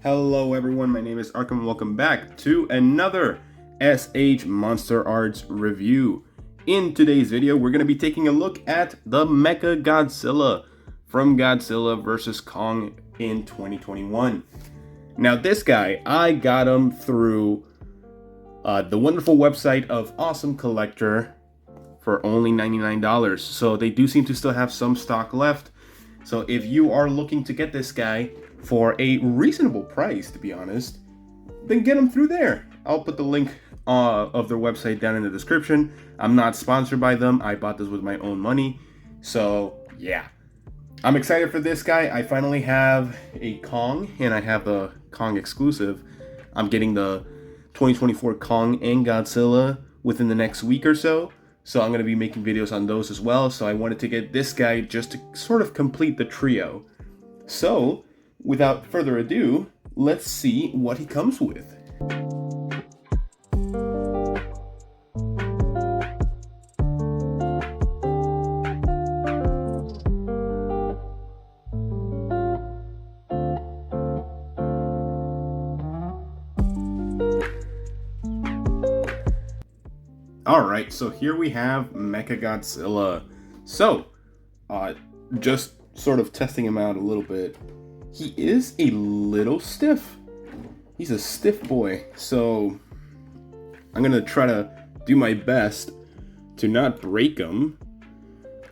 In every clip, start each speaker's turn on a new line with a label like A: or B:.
A: Hello everyone, my name is Arkham and welcome back to another SH MonsterArts review. In today's video, we're going to be taking a look at the Mecha Godzilla from Godzilla vs. Kong in 2021. Now this guy, I got him through the wonderful website of Awesome Collector for only $99. So they do seem to still have some stock left. So if you are looking to get this guy for a reasonable price, to be honest, then get them through there. I'll put the link of their website down in the description. I'm not sponsored by them. I bought this with my own money. So yeah, I'm excited for this guy. I finally have a Kong, and I have the Kong exclusive. I'm getting the 2024 Kong and Godzilla within the next week or so. So I'm going to be making videos on those as well. So I wanted to get this guy just to sort of complete the trio. So without further ado, let's see what he comes with. Alright, so here we have Mecha Godzilla. So, just sort of testing him out a little bit. He is a little stiff. He's a stiff boy. So, I'm gonna try to do my best to not break him.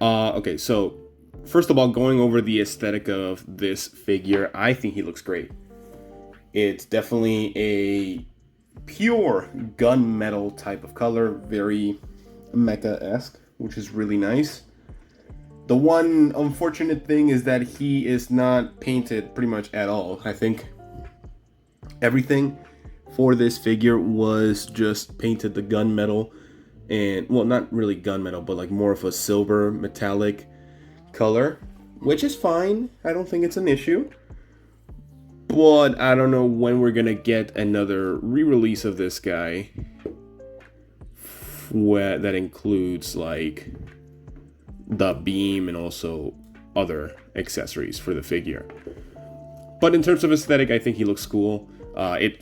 A: Okay, so, first of all, going over the aesthetic of this figure, I think he looks great. It's definitely a pure gunmetal type of color, very mecha-esque, which is really nice. The one unfortunate thing is that he is not painted pretty much at all. I think everything for this figure was just painted the gunmetal, and well, not really gunmetal, but like more of a silver metallic color, which is fine. I don't think it's an issue. But I don't know when we're gonna get another re-release of this guy that includes like the beam and also other accessories for the figure. But in terms of aesthetic, I think he looks cool.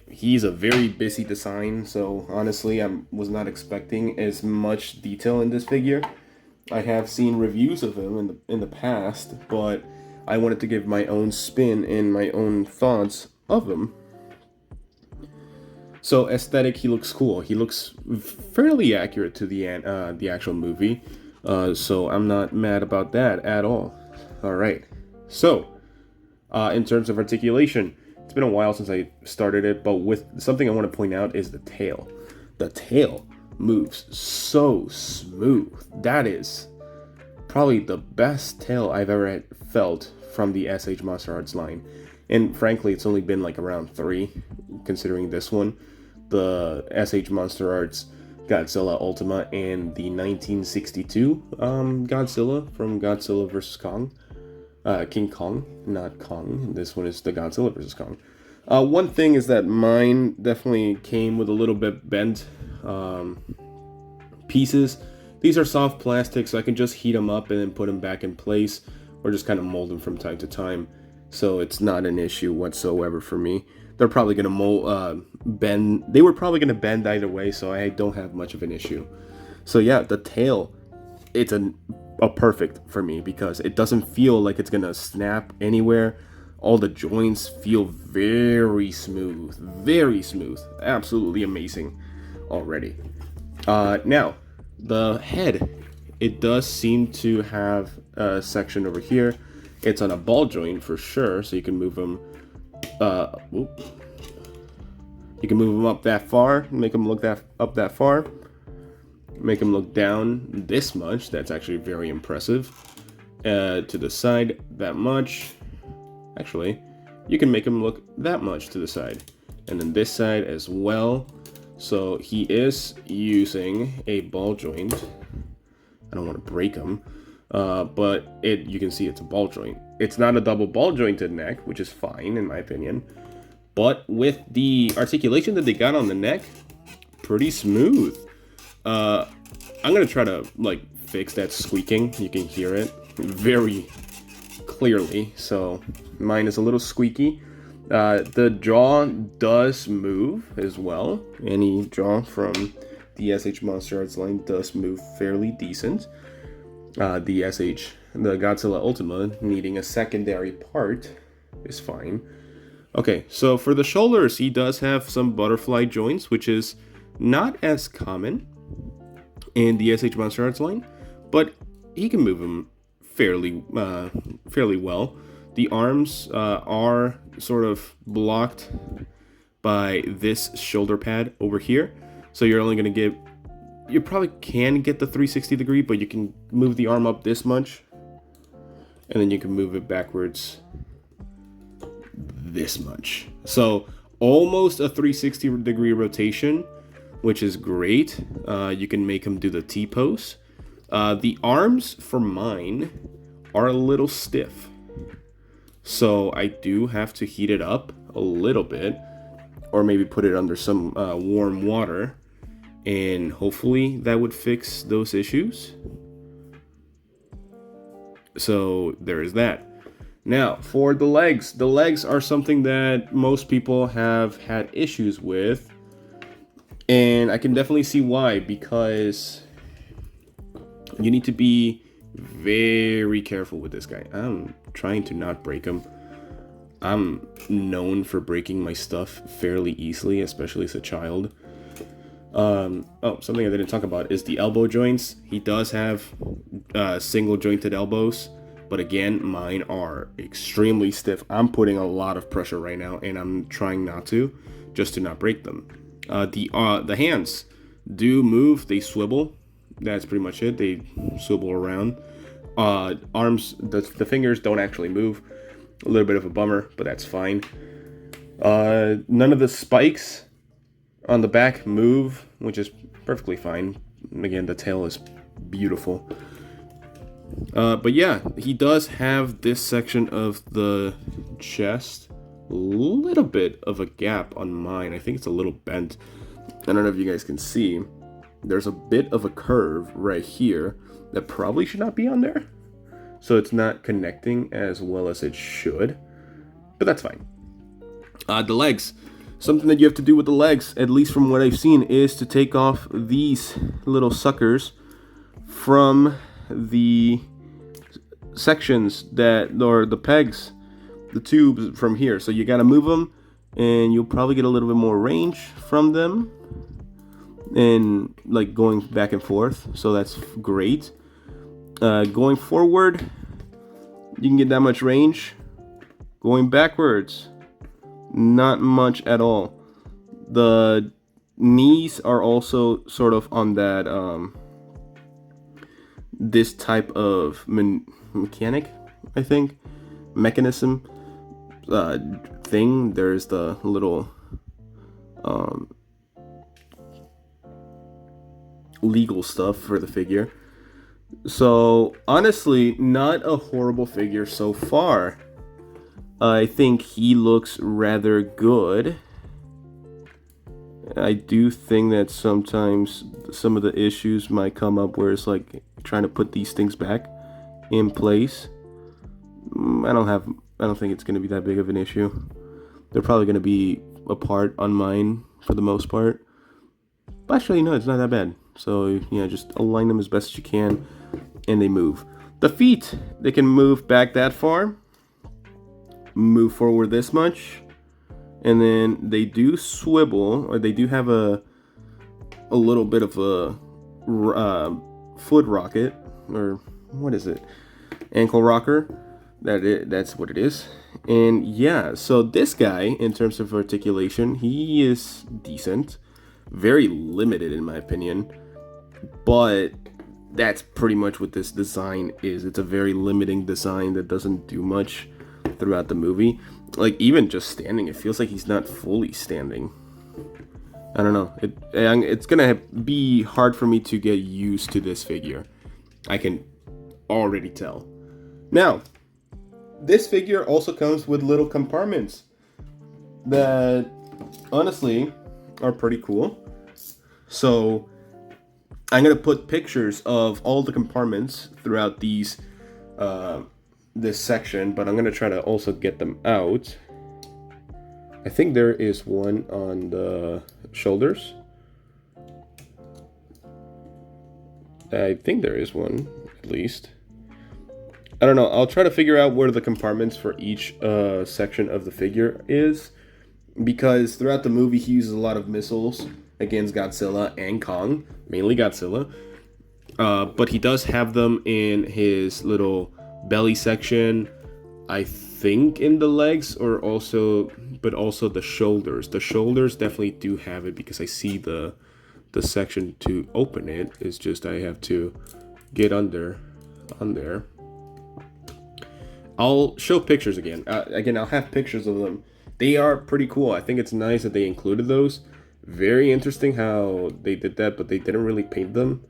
A: He's a very busy design, so honestly, I was not expecting as much detail in this figure. I have seen reviews of him in the past, but I wanted to give my own spin and my own thoughts of him. So aesthetic, he looks cool. He looks fairly accurate to the actual movie. So I'm not mad about that at all. All right. So in terms of articulation, it's been a while since I started it, but with something I want to point out is the tail. The tail moves so smooth. That is probably the best tail I've ever felt from the SH MonsterArts line. And frankly, it's only been like around 3, considering this one, the SH MonsterArts Godzilla Ultima and the 1962 Godzilla from Godzilla vs. Kong. King Kong, not Kong. This one is the Godzilla vs. Kong. One thing is that mine definitely came with a little bit bent pieces. These are soft plastic, so I can just heat them up and then put them back in place, or just kind of mold them from time to time. So it's not an issue whatsoever for me. They're probably going to bend. They were probably going to bend either way, so I don't have much of an issue. So yeah, the tail, it's a perfect for me because it doesn't feel like it's going to snap anywhere. All the joints feel very smooth, absolutely amazing already. Now, the head, it does seem to have a section over here. It's on a ball joint for sure, so you can move them. You can move them up that far, make them look up that far, make them look down this much. That's actually very impressive. To the side that much. Actually, you can make them look that much to the side, and then this side as well. So he is using a ball joint. I don't want to break him, but you can see it's a ball joint. It's not a double ball jointed neck, which is fine in my opinion. But with the articulation that they got on the neck, pretty smooth. I'm gonna try to like fix that squeaking. You can hear it very clearly. So mine is a little squeaky. The jaw does move as well. Any jaw from the SH MonsterArts line does move fairly decent. The Godzilla Ultima needing a secondary part is fine. Okay, so for the shoulders, he does have some butterfly joints, which is not as common in the SH MonsterArts line, but he can move them fairly well. The arms are sort of blocked by this shoulder pad over here, so you're only going to get, you probably can get the 360 degree, but you can move the arm up this much, and then you can move it backwards this much. So almost a 360 degree rotation, which is great. You can make him do the T-pose. The arms for mine are a little stiff, so I do have to heat it up a little bit, or maybe put it under some warm water, and hopefully that would fix those issues. So there is that. Now for the legs are something that most people have had issues with, and I can definitely see why, because you need to be very careful with this guy. I'm trying to not break him. I'm known for breaking my stuff fairly easily, especially as a child. Something I didn't talk about is the elbow joints. He does have single jointed elbows, but again, mine are extremely stiff. I'm putting a lot of pressure right now, and I'm trying not to, just to not break them. The hands do move, they swivel. That's pretty much it. They swivel around. Arms, the fingers don't actually move. A little bit of a bummer, but that's fine. None of the spikes on the back move, which is perfectly fine. Again, the tail is beautiful. But yeah, he does have this section of the chest, a little bit of a gap on mine. I think it's a little bent. I don't know if you guys can see. There's a bit of a curve right here that probably should not be on there. So it's not connecting as well as it should. But that's fine. The legs. Something that you have to do with the legs, at least from what I've seen, is to take off these little suckers from the sections or the pegs, the tubes from here. So you gotta move them, and you'll probably get a little bit more range from them, and like going back and forth. So that's great. Going forward, you can get that much range. Going backwards, not much at all. The knees are also sort of on that this type of mechanic, I think, mechanism thing. There's the little legal stuff for the figure. So honestly, not a horrible figure so far. I think he looks rather good. I do think that sometimes some of the issues might come up where it's like trying to put these things back in place. I don't think it's going to be that big of an issue. They're probably going to be apart on mine for the most part. But actually, no, it's not that bad. So yeah, just align them as best as you can, and they move. The feet, they can move back that far, move forward this much, and then they do swivel, or they do have a little bit of a foot rocket, or what is it? Ankle rocker. That's what it is. And yeah, so this guy, in terms of articulation, he is decent. Very limited in my opinion, but that's pretty much what this design is. It's a very limiting design that doesn't do much throughout the movie. Like, even just standing, it feels like he's not fully standing. I don't know. It's gonna be hard for me to get used to this figure. I can already tell. Now, this figure also comes with little compartments that honestly are pretty cool. So I'm gonna put pictures of all the compartments throughout these this section, but I'm gonna try to also get them out. I think there is one on the shoulders. I think there is one, at least. I don't know. I'll try to figure out where the compartments for each section of the figure is, because throughout the movie he uses a lot of missiles against Godzilla and Kong, mainly Godzilla. But he does have them in his little belly section, I think in the legs, but also the shoulders. The shoulders definitely do have it, because I see the section to open it. It's just I have to get on there. I'll show pictures again. I'll have pictures of them. They are pretty cool. I think it's nice that they included those. Very interesting how they did that, but they didn't really paint them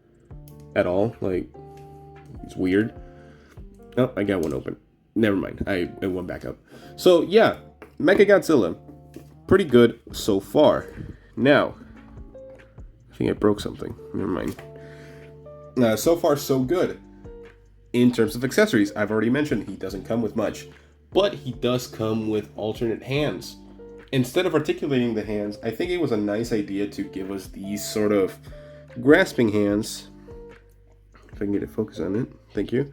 A: at all. Like, it's weird. Oh, I got one open. Never mind. I went back up. So yeah, MECHAGODZILLA, pretty good so far. Now, I think I broke something. Never mind. So far so good. In terms of accessories, I've already mentioned he doesn't come with much, but he does come with alternate hands. Instead of articulating the hands, I think it was a nice idea to give us these sort of grasping hands. If I can get a focus on it, thank you.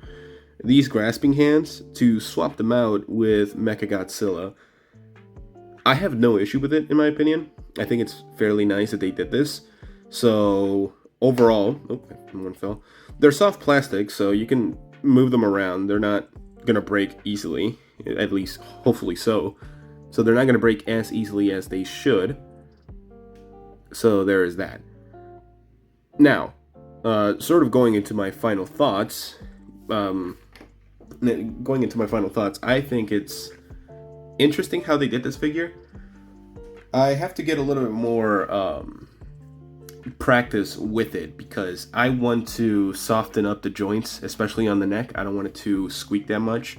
A: These grasping hands, to swap them out with MECHAGODZILLA. I have no issue with it, in my opinion. I think it's fairly nice that they did this. So overall, oh, one fell. They're soft plastic, so you can move them around. They're not gonna break easily, at least hopefully so. So they're not gonna break as easily as they should. So there is that. Now, sort of going into my final thoughts. I think it's interesting how they did this figure. I have to get a little bit more practice with it, because I want to soften up the joints, especially on the neck. I don't want it to squeak that much.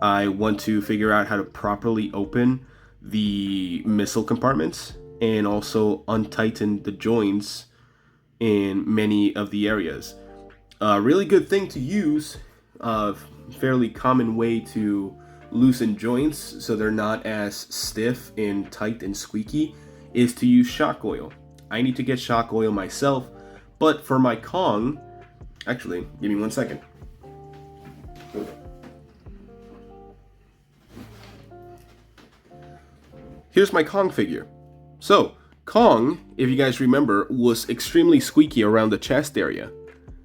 A: I want to figure out how to properly open the missile compartments and also untighten the joints in many of the areas. A really good thing to use, fairly common way to loosen joints so they're not as stiff and tight and squeaky, is to use shock oil. I need to get shock oil myself, but for my Kong, actually, give me 1 second. Here's my Kong figure. So, Kong, if you guys remember, was extremely squeaky around the chest area.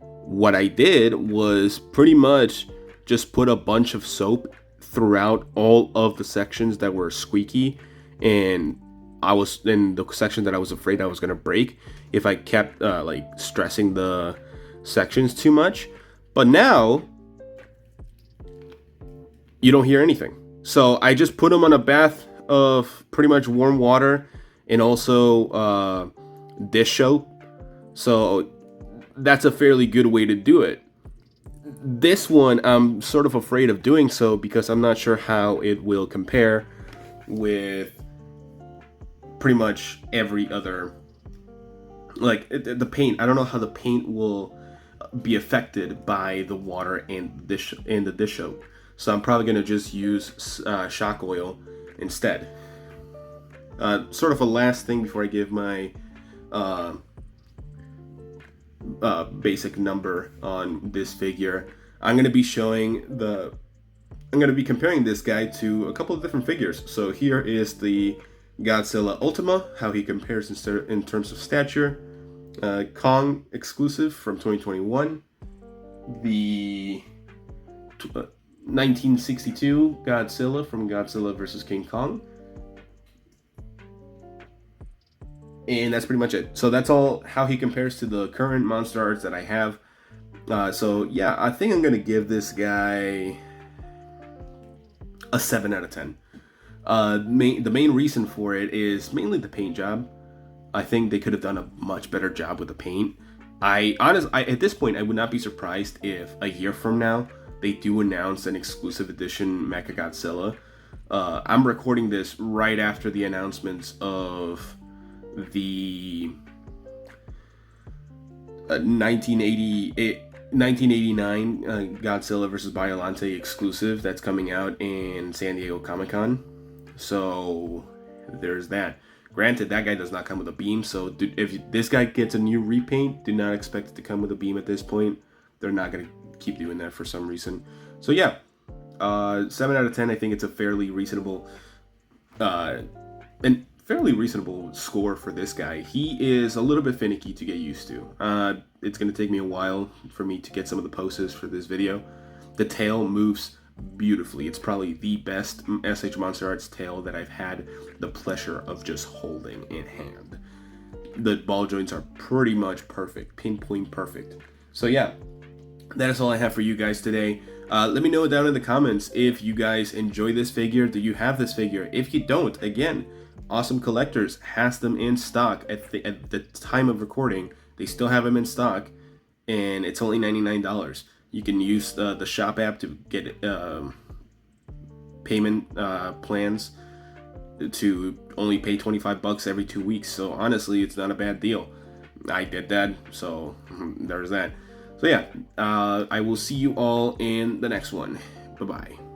A: What I did was pretty much just put a bunch of soap throughout all of the sections that were squeaky, and I was in the section that I was afraid I was going to break if I kept stressing the sections too much. But now you don't hear anything. So I just put them on a bath of pretty much warm water and also dish soap. So that's a fairly good way to do it. This one I'm sort of afraid of doing so, because I'm not sure how it will compare with pretty much every other, like the paint. I don't know how the paint will be affected by the water and the dish soap. So I'm probably gonna just use shock oil instead. Sort of a last thing before I give my basic number on this figure. I'm gonna be comparing this guy to a couple of different figures. So here is the Godzilla Ultima, how he compares in terms of stature. Kong exclusive from 2021. The 1962 Godzilla from Godzilla vs. King Kong. And that's pretty much it. So that's all how he compares to the current MonsterArts that I have. So yeah, I think I'm gonna give this guy a 7 out of 10. The main reason for it is mainly the paint job. I think they could have done a much better job with the paint. At this point, I would not be surprised if a year from now they do announce an exclusive edition MECHAGODZILLA. I'm recording this right after the announcements of the 1989 Godzilla vs. Biollante exclusive that's coming out in San Diego Comic-Con. So there's that. Granted, that guy does not come with a beam, so if this guy gets a new repaint, do not expect it to come with a beam at this point. They're not going to keep doing that for some reason. So yeah, 7 out of 10. I think it's a fairly reasonable score for this guy. He is a little bit finicky to get used to. It's going to take me a while for me to get some of the poses for this video. The tail moves beautifully. It's probably the best SH MonsterArts tail that I've had the pleasure of just holding in hand. The ball joints are pretty much perfect, pinpoint perfect. So yeah, that is all I have for you guys today. Let me know down in the comments if you guys enjoy this figure. Do you have this figure? If you don't, again, Awesome Collectors has them in stock at the time of recording. They still have them in stock, and it's only $99. You can use the shop app to get payment plans to only pay $25 every 2 weeks. So honestly, it's not a bad deal. I did that, so there's that. So yeah, I will see you all in the next one. Bye-bye.